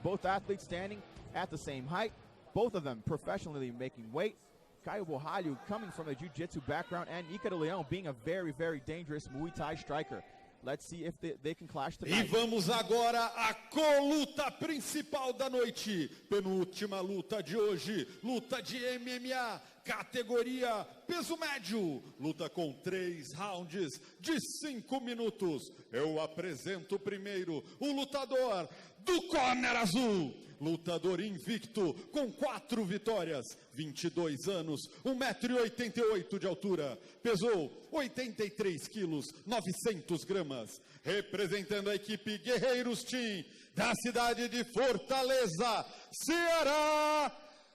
Both athletes standing at the same height. Both of them professionally making weight. Caio Borralho coming from a jiu-jitsu background, and Ycaro Leão being a very, very dangerous Muay Thai striker. Let's see if they can clash tonight. E vamos agora à co-luta principal da noite. Penúltima luta de hoje. Luta de MMA, categoria peso médio. Luta com 3 rounds de 5 minutos. Eu apresento primeiro o lutador do corner azul. Lutador invicto, com 4 vitórias, 22 anos, 1,88 m de altura, pesou 83 quilos, 900 gramas, representando a equipe Guerreiros Team, da cidade de Fortaleza, Ceará,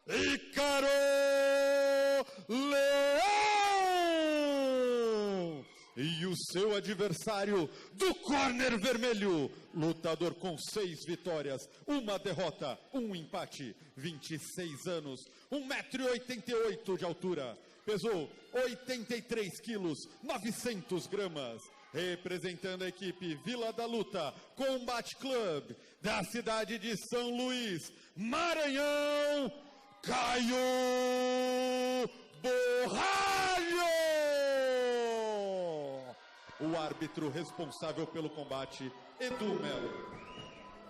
Ycaro Leão! E o seu adversário do corner vermelho, lutador com 6 vitórias, 1 derrota, 1 empate, 26 anos, 1,88 m de altura, pesou 83 quilos, 900 gramas, representando a equipe Vila da Luta Combat Club, da cidade de São Luís, Maranhão, Caio Borralho! O árbitro responsável pelo combate, Edu Melo.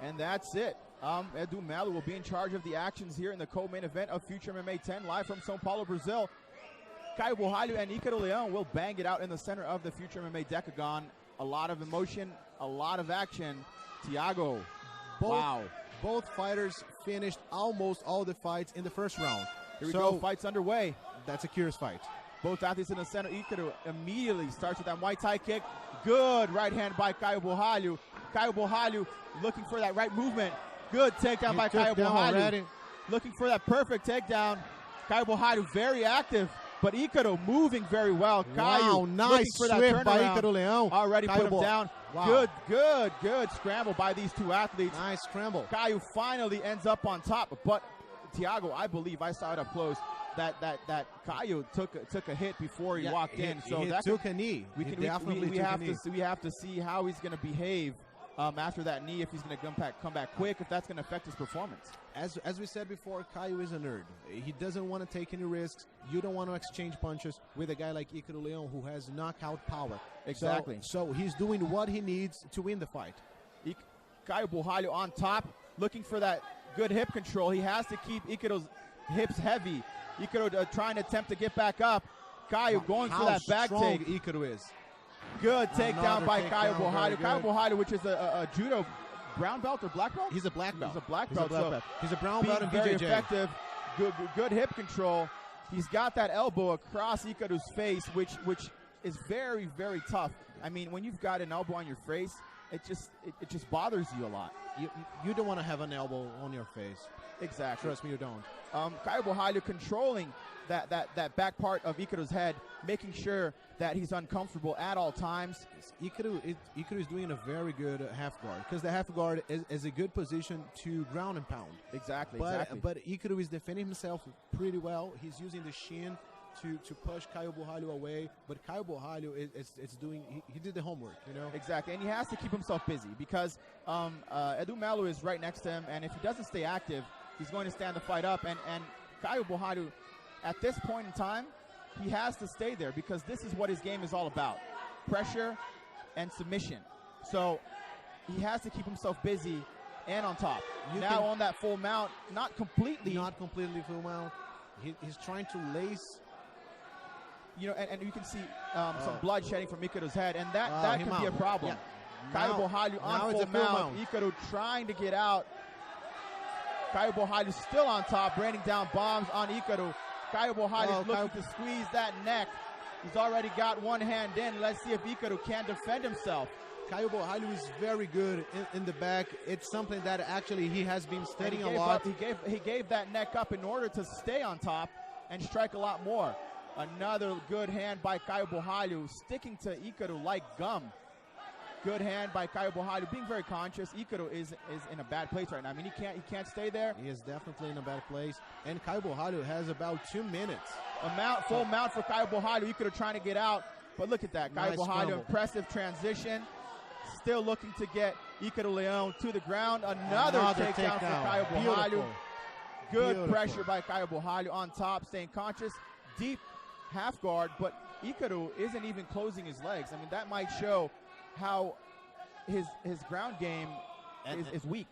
And that's it. Edu Melo will be in charge of the actions here in the co-main event of Future MMA 10, live from São Paulo, Brazil. Caio Borralho and Ycaro Leão will bang it out in the center of the Future MMA decagon. A lot of emotion, a lot of action. Thiago, wow. Both fighters finished almost all the fights in the first round. Here we go, fights underway. That's a curious fight. Both athletes in the center. Ycaro immediately starts with that Muay Thai kick. Good right hand by Caio Borralho. Caio Borralho looking for that right movement. Good takedown by Caio Borralho. Looking for that perfect takedown. Caio Borralho very active, but Ycaro moving very well. Caio, wow, nice swift by Ycaro Leão. Already put him down. Wow. Good scramble by these two athletes. Nice scramble. Caio finally ends up on top, but Thiago, I believe I saw it up close. That Caio took a hit before he walked in, so he that took a knee. We have to see how he's going to behave after that knee. If he's going to come back quick, if that's going to affect his performance. As we said before, Caio is a nerd. He doesn't want to take any risks. You don't want to exchange punches with a guy like Ycaro Leão who has knockout power. Exactly. So he's doing what he needs to win the fight. Caio Borralho on top, looking for that good hip control. He has to keep Ycaro's hips heavy. Ycaro trying to attempt to get back up. Caio going for that back take. Ycaro is. Good takedown by Caio Borralho. Caio Borralho, which is a judo brown belt or black belt? He's a black belt. He's a black belt. He's a brown belt in very BJJ. Effective. Good hip control. He's got that elbow across Ycaro's face, which is very, very tough. I mean, when you've got an elbow on your face, it just bothers you a lot. You don't want to have an elbow on your face. Exactly. Trust me, you don't. Caio Borralho controlling that back part of Ycaro's head, making sure that he's uncomfortable at all times. Ycaro is doing a very good half guard, because the half guard is a good position to ground and pound. Exactly. But Ycaro is defending himself pretty well. He's using the shin to push Caio Borralho away, but Caio Borralho he did the homework, you know. Exactly, and he has to keep himself busy because Edu Melo is right next to him, and if he doesn't stay active, he's going to stand the fight up. And Caio Borralho, at this point in time, he has to stay there because this is what his game is all about: pressure and submission. So he has to keep himself busy and on top. On that full mount, not completely full mount. He's trying to lace. You know, and you can see some blood shedding from Ycaro's head, and that can be a problem. Yeah. Caio Borralho on full mount. Ycaro trying to get out. Caio Borralho still on top, raining down bombs on Ycaro. Caio Borralho is looking to squeeze that neck. He's already got one hand in. Let's see if Ycaro can defend himself. Caio Borralho is very good in the back. It's something that actually he has been studying a lot. He gave that neck up in order to stay on top and strike a lot more. Another good hand by Caio Borralho, sticking to Ycaro like gum. Good hand by Caio Borralho, being very conscious. Ycaro is in a bad place right now. I mean, he can't stay there. He is definitely in a bad place. And Caio Borralho has about 2 minutes. Full mount for Caio Borralho. Ycaro trying to get out. But look at that. Caio Borralho, impressive transition. still looking to get Ycaro Leão to the ground. Another takedown for Caio Borralho. Good pressure by Caio Borralho on top, staying conscious. Deep half guard, but Ycaro isn't even closing his legs. I mean, that might show how his ground game is weak.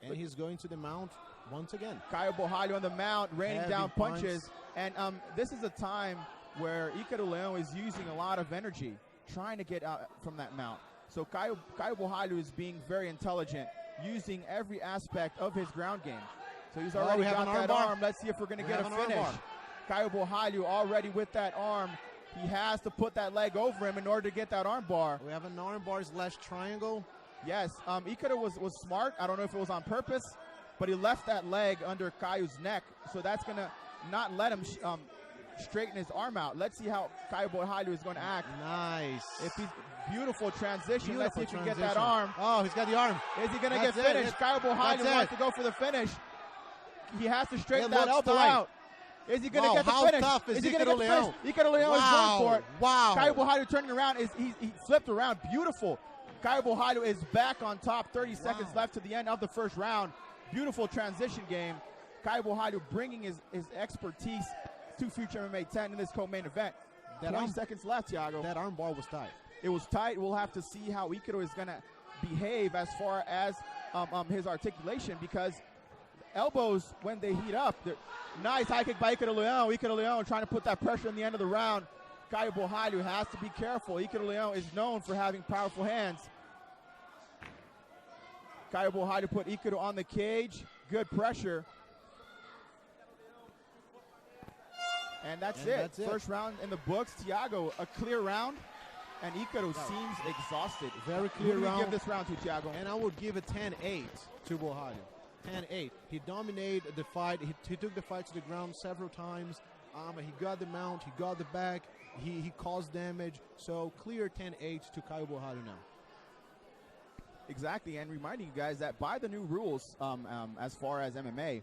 And he's going to the mount once again. Caio Borralho on the mount, raining Heavy down punches. punch. And this is a time where Ycaro Leão is using a lot of energy, trying to get out from that mount. So Caio Borralho is being very intelligent, using every aspect of his ground game. So he's already got that arm. Let's see if we're going to get a finish. Caio Borralho already with that arm. He has to put that leg over him in order to get that arm bar. We have an arm bar slash triangle. Yes, Ycaro was smart. I don't know if it was on purpose, but he left that leg under Caio's neck, so that's going to not let him straighten his arm out. Let's see how Caio Borralho is going to act. Nice. If he's beautiful transition. Let's see if he can get that arm. Oh, he's got the arm. Is he going to get finished? Caio Borralho wants to go for the finish. He has to straighten that elbow out. Is he going to get the finish? How tough is he going to get the finish? Ycaro Leão is going for it. Wow. Caio Borralho turning around. He flipped around. Beautiful. Caio Borralho is back on top. 30 seconds left to the end of the first round. Beautiful transition game. Caio Borralho bringing his expertise to Future MMA 10 in this co-main event. 20 seconds left, Thiago. That arm bar was tight. It was tight. We'll have to see how Ycaro is going to behave as far as his articulation, because elbows, when they heat up, nice high kick by Ycaro Leão. Ycaro Leão trying to put that pressure in the end of the round. Caio Borralho has to be careful. Ycaro Leão is known for having powerful hands. Caio Borralho put Ycaro on the cage. Good pressure. And that's it. First round in the books. Thiago, a clear round. And Ycaro seems exhausted. Very clear round. Who do you give this round to, Thiago? And I would give it 10-8 to Borralho. 10-8. He dominated the fight. He took the fight to the ground several times. He got the mount. He got the back. He caused damage. So clear 10-8 to Caio Borralho now. Exactly, and reminding you guys that by the new rules, as far as MMA,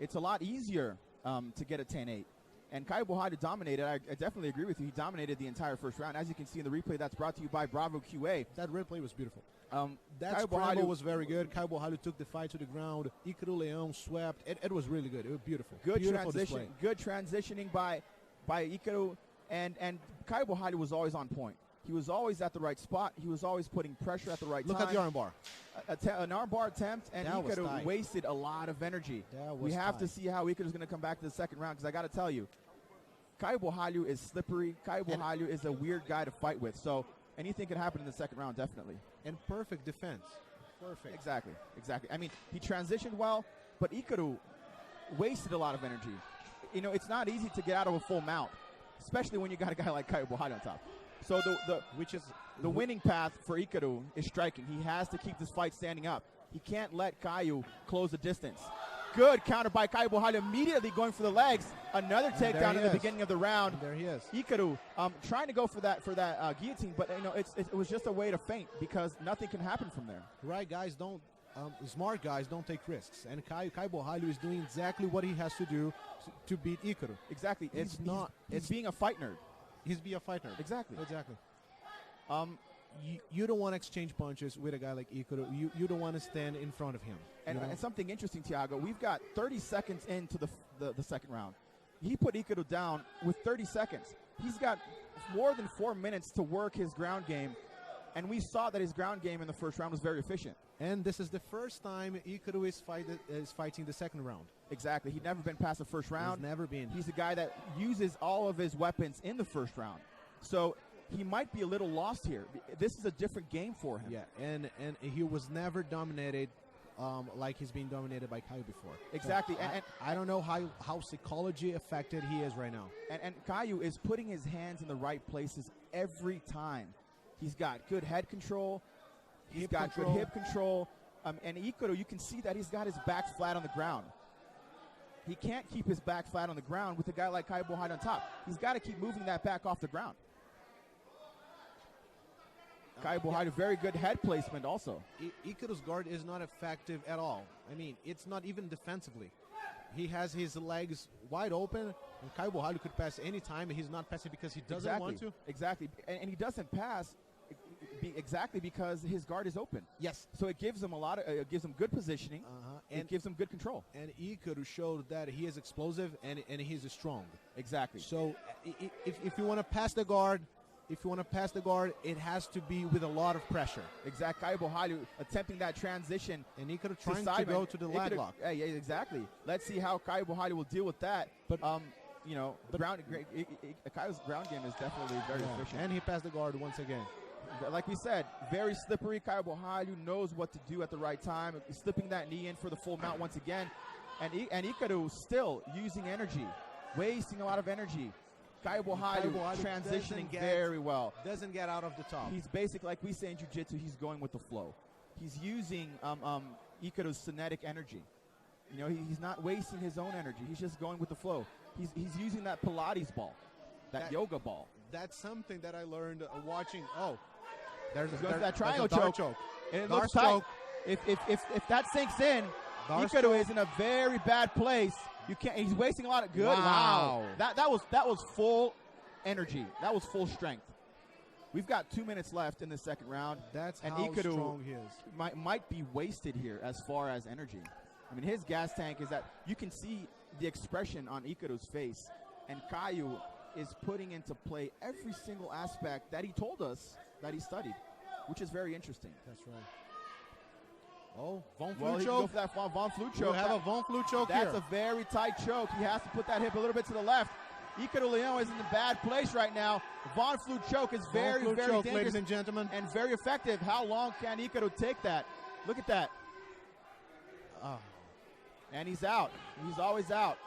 it's a lot easier to get a 10-8. And Caio Borralho dominated. I definitely agree with you. He dominated the entire first round. As you can see in the replay, that's brought to you by Bravo QA. That replay was beautiful. That Caio Borralho was very good. Caio Borralho took the fight to the ground. Ycaro Leão swept. It was really good. It was beautiful. Good beautiful transition. Display. Good transitioning by Ycaro. And Caio Borralho was always on point. He was always at the right spot. He was always putting pressure at the right time. Look at the arm bar. An arm bar attempt, and Ycaro wasted a lot of energy. We have to see how Ycaro is going to come back to the second round, because I got to tell you, Caio Borralho is slippery. Caio Borralho is a weird guy to fight with. So anything can happen in the second round, definitely. And perfect defense. Perfect. Exactly. I mean, he transitioned well, but Ycaro wasted a lot of energy. You know, it's not easy to get out of a full mount, especially when you got a guy like Caio Borralho on top. So the winning path for Ycaro is striking. He has to keep this fight standing up. He can't let Caio close the distance. Good counter by Caio Borralho, immediately going for the legs. Another takedown in the beginning of the round. And there he is. Ycaro trying to go for that guillotine, but you know it was just a way to feint, because nothing can happen from there. Right, guys, smart guys don't take risks, and Caio Borralho is doing exactly what he has to do to beat Ycaro. Exactly. It's being a fight nerd. He's being a fight nerd. Exactly. You don't want to exchange punches with a guy like Ycaro. You don't want to stand in front of him. And something interesting, Thiago, we've got 30 seconds into the second round. He put Ycaro down with 30 seconds. He's got more than 4 minutes to work his ground game, and we saw that his ground game in the first round was very efficient. And this is the first time Ycaro is fighting the second round. Exactly. He'd never been past the first round. He's never been. He's a guy that uses all of his weapons in the first round. So he might be a little lost here. This is a different game for him. Yeah, and he was never dominated like he's been dominated by Caio before. Exactly. So and I don't know how psychology affected he is right now. And Caio is putting his hands in the right places every time. He's got good head control. He's got good hip control. And Ycaro, you can see that he's got his back flat on the ground. He can't keep his back flat on the ground with a guy like Caio Borralho on top. He's got to keep moving that back off the ground. Caio Borralho, very good head placement also. Ycaro's guard is not effective at all. I mean, it's not even defensively. He has his legs wide open, and Caio Borralho could pass any time, and he's not passing because he doesn't want to. Exactly. And he doesn't pass Exactly, because his guard is open. Yes. So it gives him it gives him good positioning. And it gives him good control. And Ycaro showed that he is explosive and he's strong. Exactly. So if you want to pass the guard, it has to be with a lot of pressure. Exactly. Caio Borralho attempting that transition. And Ycaro trying to go to the lag lock. Yeah, exactly. Let's see how Caio Borralho will deal with that. But Caio's ground game is definitely very efficient. And he passed the guard once again. Like we said, very slippery. Caio Borralho knows what to do at the right time. Slipping that knee in for the full mount once again. And Ycaro still using energy, wasting a lot of energy. Caio Borralho transitioning very well. Doesn't get out of the top. He's basically, like we say in jiu-jitsu, he's going with the flow. He's using Ycaro's kinetic energy. You know, he's not wasting his own energy. He's just going with the flow. He's using that Pilates ball, that yoga ball. That's something that I learned watching. Oh, there's that triangle choke. And it looks tight. Choke. If that sinks in, Ycaro is in a very bad place. You can't. He's wasting a lot of good. Wow. That was full energy. That was full strength. We've got 2 minutes left in the second round. That's and how Ycaro strong he is. Might be wasted here as far as energy. I mean, his gas tank is that you can see the expression on Ycaro's face, and Caio is putting into play every single aspect that he told us that he studied, which is very interesting. That's right. Oh, Von Flue choke. choke. Go for that Von Flue choke. We'll have a Von Flue choke That's here. a very tight choke. He has to put that hip a little bit to the left. Ycaro Leão is in a bad place right now. Von Flue choke is very choke, dangerous, ladies and gentlemen, and very effective. How long can Ycaro take that? Look at that. And he's out. He's always out.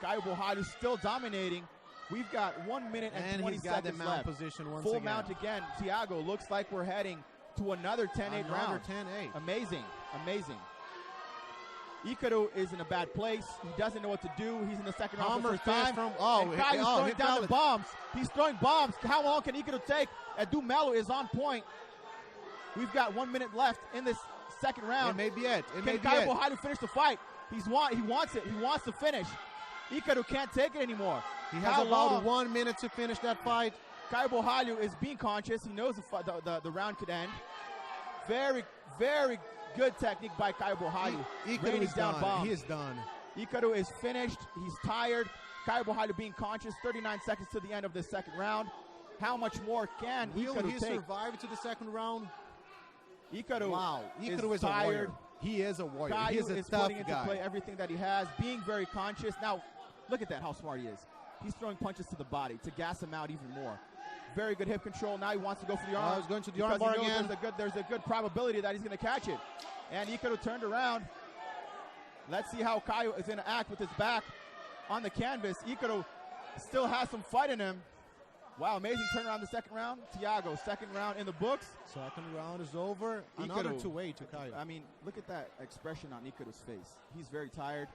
Caio Borralho still dominating. We've got 1 minute and 20 he's got seconds the mount left. Position once Full again. mount again. Thiago, looks like we're heading to another 10-8 round. 10-8. Amazing. Ycaro is in a bad place. He doesn't know what to do. He's in the second round for the first time. Caio's throwing down the bombs. He's throwing bombs. How long can Ycaro take? Edu Melo is on point. We've got 1 minute left in this second round. It may be it. Can Caio Borralho finish the fight? He wants it. He wants to finish. Ycaro can't take it anymore. He has about 1 minute to finish that fight. Caio Borralho is being conscious. He knows the round could end. Very, very good technique by Caio Borralho. Ycaro is down. Bombs. He is done. Ycaro is finished. He's tired. Caio Borralho being conscious. 39 seconds to the end of the second round. How much more can Ycaro take? Will he survive to the second round? Ycaro is tired. A warrior. He is a warrior. Caio he is a is tough putting into guy. play everything that he has, being very conscious. Now, look at that, how smart he is. He's throwing punches to the body to gas him out even more. Very good hip control. Now he wants to go for the arm. He's going to the arm bar again. There's a good probability that he's going to catch it. And Ycaro turned around. Let's see how Caio is going to act with his back on the canvas. Ycaro still has some fight in him. Wow, amazing turnaround the second round. Thiago, second round in the books. Second round is over. Another 2-8 to Caio. I mean, look at that expression on Ycaro's face. He's very tired.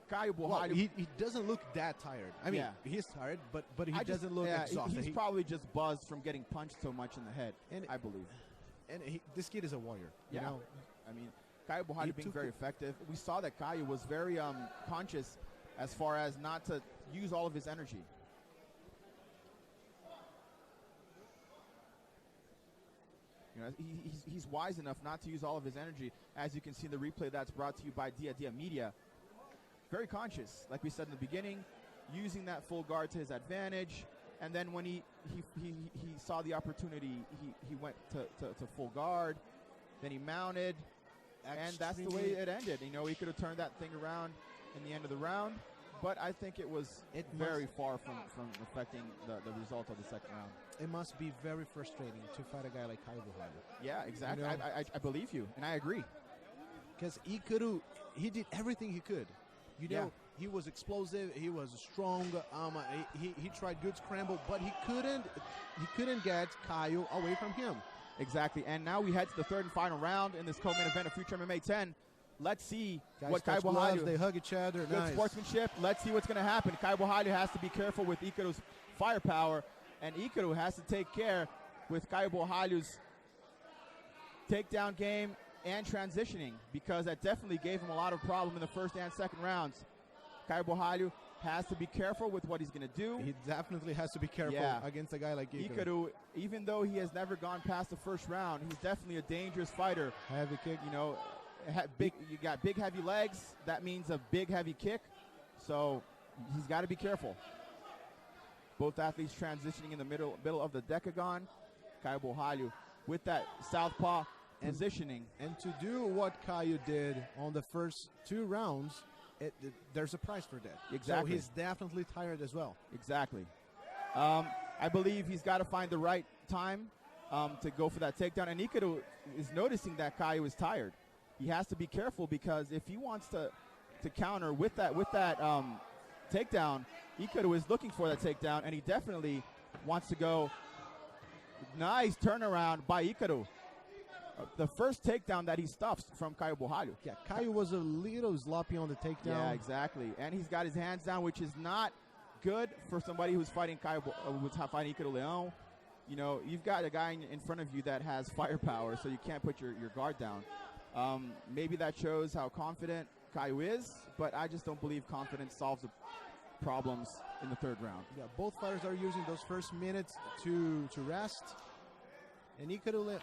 Caio Borralho. He doesn't look that tired. I mean, he's tired, but he doesn't look exhausted. He's probably just buzzed from getting punched so much in the head, I believe. And this kid is a warrior. You know? I mean, Caio Borralho being very effective. We saw that Caio was very conscious as far as not to use all of his energy. You know, he's wise enough not to use all of his energy. As you can see in the replay that's brought to you by Dia Dia Media. Very conscious, like we said in the beginning, using that full guard to his advantage. And then when he saw the opportunity, he went to full guard. Then he mounted, and that's the way it ended. You know, he could have turned that thing around in the end of the round, but I think it was very far from affecting the result of the second round. It must be very frustrating to fight a guy like Caio Borralho. Yeah, exactly. You know? I believe you, and I agree. Because Ycaro, he did everything he could. You know, he was explosive. He was strong. He tried good scramble, but he couldn't get Caio away from him. Exactly. And now we head to the third and final round in this co-main event of Future MMA 10. Let's see what Caio Borralho. They hug each other. Good sportsmanship. Let's see what's going to happen. Caio Borralho has to be careful with Ycaro's firepower, and Ycaro has to take care with Caio Borralho's takedown game and transitioning, because that definitely gave him a lot of problem in the first and second rounds. Caio Borralho has to be careful with what he's going to do. He definitely has to be careful against a guy like Ycaro. Ycaro, even though he has never gone past the first round, he's definitely a dangerous fighter. Heavy kick. You know, you got big, heavy legs. That means a big, heavy kick. So he's got to be careful. Both athletes transitioning in the middle of the decagon. Caio Borralho with that southpaw positioning. And to do what Caio did on the first 2 rounds, there's a price for that. Exactly. So he's definitely tired as well. Exactly. I believe he's got to find the right time to go for that takedown. And Ycaro is noticing that Caio is tired. He has to be careful because if he wants to counter with that takedown, Ycaro is looking for that takedown, and he definitely wants to go. Nice turnaround by Ycaro. The first takedown that he stuffs from Caio Borralho. Yeah, Caio was a little sloppy on the takedown. Yeah, exactly. And he's got his hands down, which is not good for somebody who's fighting fighting Ycaro Leão. You know, you've got a guy in front of you that has firepower, so you can't put your guard down. Maybe that shows how confident Caio is, but I just don't believe confidence solves the problems in the third round. Yeah, both fighters are using those first minutes to rest. And Ycaro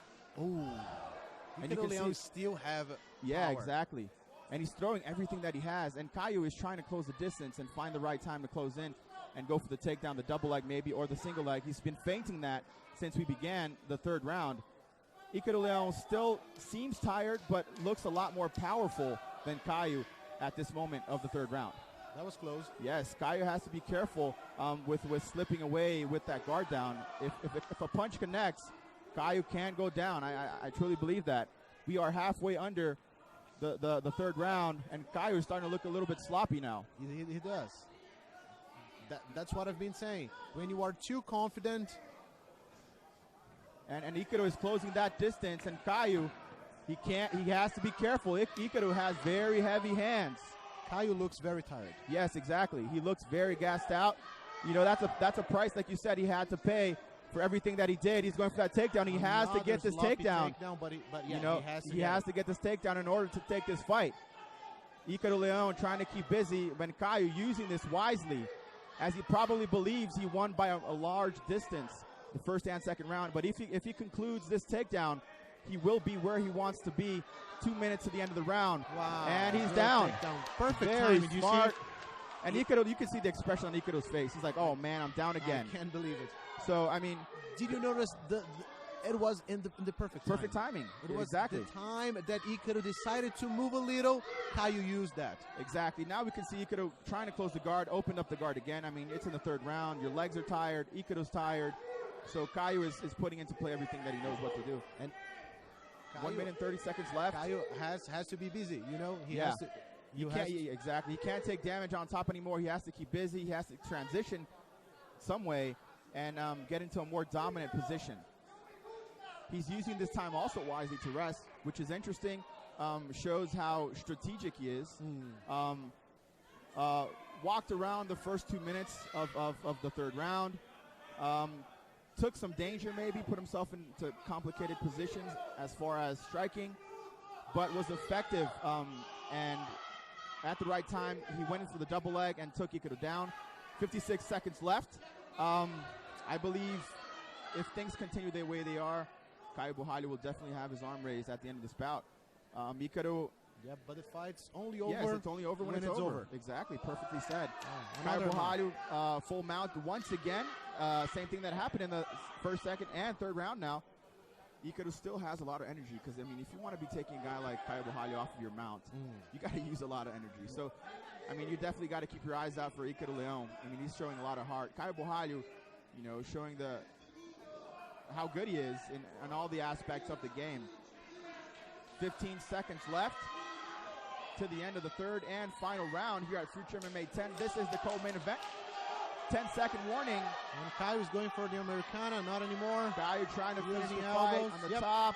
Leão still have power. Exactly. And he's throwing everything that he has. And Caio is trying to close the distance and find the right time to close in and go for the takedown, the double leg maybe, or the single leg. He's been feinting that since we began the third round. Ycaro Leão still seems tired, but looks a lot more powerful than Caio at this moment of the third round. That was close. Yes, Caio has to be careful with slipping away with that guard down. If a punch connects, Caio can go down. I truly believe that. We are halfway under the third round, and Caio is starting to look a little bit sloppy now. He does. That's what I've been saying. When you are too confident. And Ycaro is closing that distance, and Caio, he has to be careful. Ycaro has very heavy hands. Caio looks very tired. Yes, exactly. He looks very gassed out. You know, that's a price, like you said, he had to pay for everything that he did. He's going for that takedown. He has to get this takedown. He has to get this takedown in order to take this fight. Ycaro Leão trying to keep busy, when Caio using this wisely, as he probably believes he won by a large distance the first and second round. But if he concludes this takedown, he will be where he wants to be 2 minutes to the end of the round. Wow. And he's down. Perfect very timing. smart. And Ycaro, you can see the expression on Ycaro's face. He's like, oh, man, I'm down again. I can't believe it. So, I mean, did you notice it was in the perfect timing? It was the time that Ycaro decided to move a little. Caio used that. Exactly. Now we can see Ycaro trying to close the guard, opened up the guard again. I mean, it's in the third round. Your legs are tired. Ycaro's tired. So Caio is putting into play everything that he knows what to do. And Caio, 1 minute and 30 seconds left. Caio has to be busy. You know, has to. Exactly. He can't take damage on top anymore. He has to keep busy. He has to transition some way and get into a more dominant position. He's using this time also wisely to rest, which is interesting. Shows how strategic he is. Walked around the first 2 minutes of the third round. Took some danger maybe, put himself into complicated positions as far as striking, but was effective. And at the right time, he went in for the double leg and took Ycaro down. 56 seconds left. I believe if things continue the way they are, Caio Borralho will definitely have his arm raised at the end of this bout. Ycaro. Yeah, but the fight's only over. Yes, it's only over when it's over. Exactly, perfectly said. Caio Borralho full mount once again. Same thing that happened in the first, second, and third round now. Ycaro still has a lot of energy because, I mean, if you want to be taking a guy like Caio Borralho off of your mount, you got to use a lot of energy. So, I mean, you definitely got to keep your eyes out for Ycaro Leão. I mean, he's showing a lot of heart. Caio Borralho, you know, showing how good he is in all the aspects of the game. 15 seconds left to the end of the third and final round here at Future MMA 10. This is the co-main event. 10-second warning. And Caio's going for the Americana, not anymore. Caio trying to finish the fight on the top.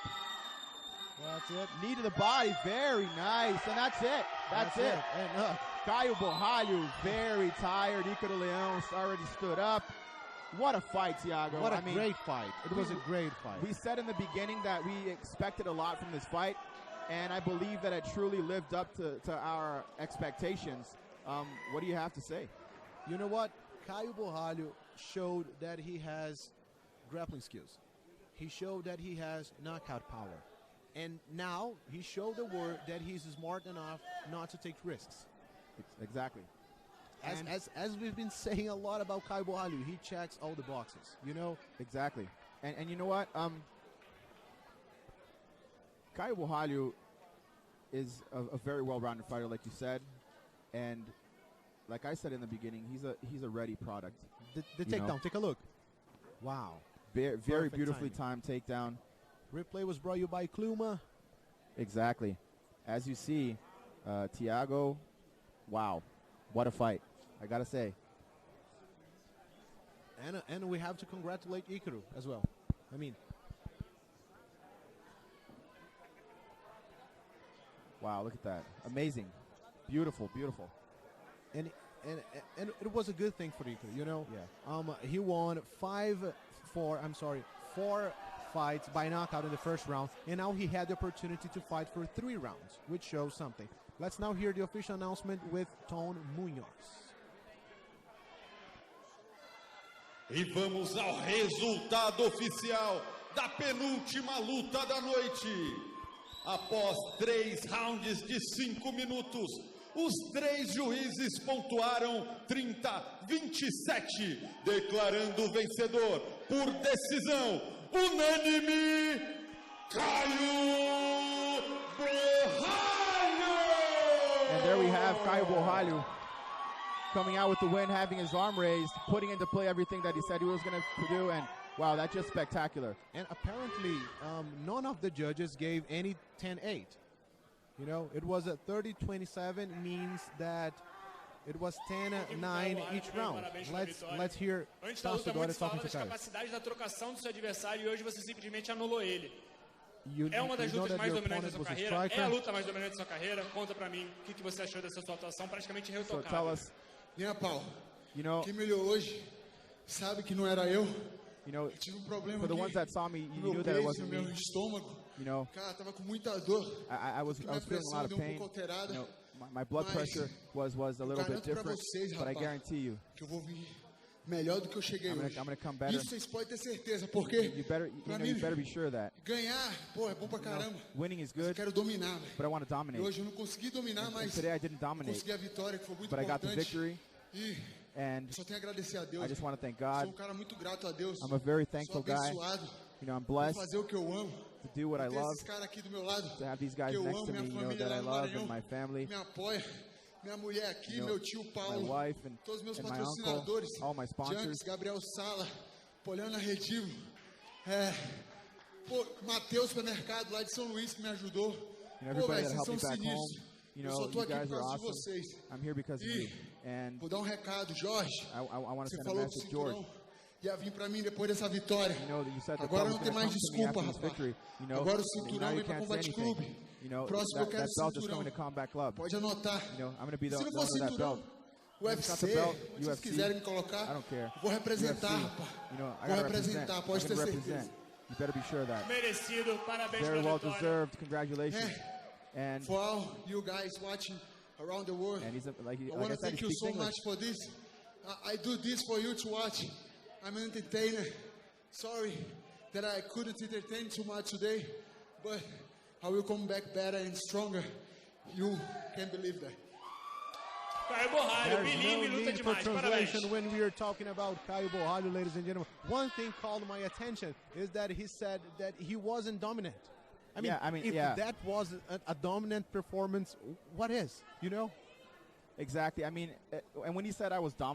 That's it. Knee to the body, very nice. And that's it. That's it. And Caio Borralho, very tired. Ycaro Leão already stood up. What a fight, Thiago. What a great fight. It was a great fight. We said in the beginning that we expected a lot from this fight, and I believe that it truly lived up to our expectations. What do you have to say? You know what? Caio Borralho showed that he has grappling skills. He showed that he has knockout power. And now he showed the world that he's smart enough not to take risks. Exactly. As we've been saying a lot about Caio Borralho, he checks all the boxes, you know? Exactly. And you know what? Caio Borralho is a very well-rounded fighter, like you said. And like I said in the beginning, he's a ready product. The takedown, take a look. Wow. Very beautifully timed takedown. Replay was brought you by Kluma. Exactly. As you see, Thiago, wow. What a fight, I gotta say. And we have to congratulate Ycaro as well. I mean, wow, look at that. Amazing. Beautiful, beautiful. And it was a good thing for Ycaro, you know? Yeah. He won four fights by knockout in the first round, and now he had the opportunity to fight for 3 rounds, which shows something. Let's now hear the official announcement with Tom Munhoz. E vamos ao resultado oficial da penúltima luta da noite. Após 3 rounds de 5 minutos, os 3 juízes pontuaram 30-27, declarando o vencedor por decisão unânime, Caio Borralho! And there we have Caio Borralho coming out with the win, having his arm raised, putting into play everything that he said he was going to do, and wow, that's just spectacular. And apparently, none of the judges gave any 10-8. You know, it was a 30-27, means that it was 10-9 each round. Let's hear Tasso Dória talking to Caio. Capacidade da trocação do seu adversário e hoje você simplesmente anulou ele. You uma das lutas mais dominantes da sua carreira. É a luta mais dominante da sua carreira. Conta pra mim o que você achou dessa sua atuação, praticamente So retocável. tell us, Minha pau, you know, quem me olhou hoje sabe que não era eu. you know, Eu tive problema for the aqui ones that saw me, no you meu knew that it peito, wasn't no meu me. estômago. You know, Cara, tava com muita dor. I was Minha feeling a pressão lot of deu pain. pouco alterada. You know, my blood Mas pressure was a little bit garanto pra different, vocês, but I rapaz, guarantee you, que eu vou vir melhor do que eu cheguei I'm hoje. gonna come better. Isso vocês podem ter certeza, porque you pra you mim, better be sure that ganhar, pô, é bom pra caramba. winning is Mas eu good, quero dominar, velho. but I want to E dominate. hoje eu não consegui dominar, And mas today I didn't dominate, consegui a vitória, que foi muito but I got the importante. victory, E and só tenho a agradecer a Deus. I just want to thank Sou God. cara muito grato a Deus. I'm a very Sou thankful guy. abençoado. You know, I'm Vou blessed fazer o que eu amo. to do what I Ter love, esses caras aqui do meu lado, to have these guys que eu next amo, to me, minha you know, família that I lá no love, Maranhão and my family, me apoia, minha mulher aqui, you know, meu tio my Paulo, wife, and todos meus my uncle, patrocinadores, all my sponsors. Janks, Gabriel Sala, Poliana Redivo, Matheus Supermercado lá de São Luís que me ajudou. You know, Pô, everybody velho, that vocês helped são me back home. sinistros. You Eu know, só tô you aqui por guys are causa de awesome. vocês. I'm here because of E you. And vou dar um recado, Jorge. I want to Você send a falou do message, George. cinturão. Ia vir pra mim depois dessa vitória. You know that you said the Agora club não was tem going to mais come to me desculpa, after this rapaz. victory. You know, Agora o now cinturão you vem pra can't say Combate anything. Clube. You know, Próximo eu that quero belt is cinturão. coming to Combat Club. Pode anotar. You know, I'm going to be the Se não owner for of that cinturão, belt. UFC, It's not the belt, onde vocês UFC. quiserem me colocar, I don't care. vou representar, UFC. rapaz. You know, I Vou gotta representar, represent. pode I'm ter gonna certeza. represent. You better be sure of that. Merecido, parabéns Very pela well vitória. deserved. Congratulations. And For all you guys watching around the world, he's I like want I to said, thank he you speaks so English. much for this. I do this for you to watch. I'm an entertainer. Sorry that I couldn't entertain too much today, but I will come back better and stronger. You can believe that. Caio Borralho, There's bilíngue, no luta need for demais, parabéns. translation when we are talking about Caio Borralho, ladies and gentlemen. One thing called my attention is that he said that he wasn't dominant. If that was a dominant performance, what is? You know? Exactly. I mean, and when he said I was dominant.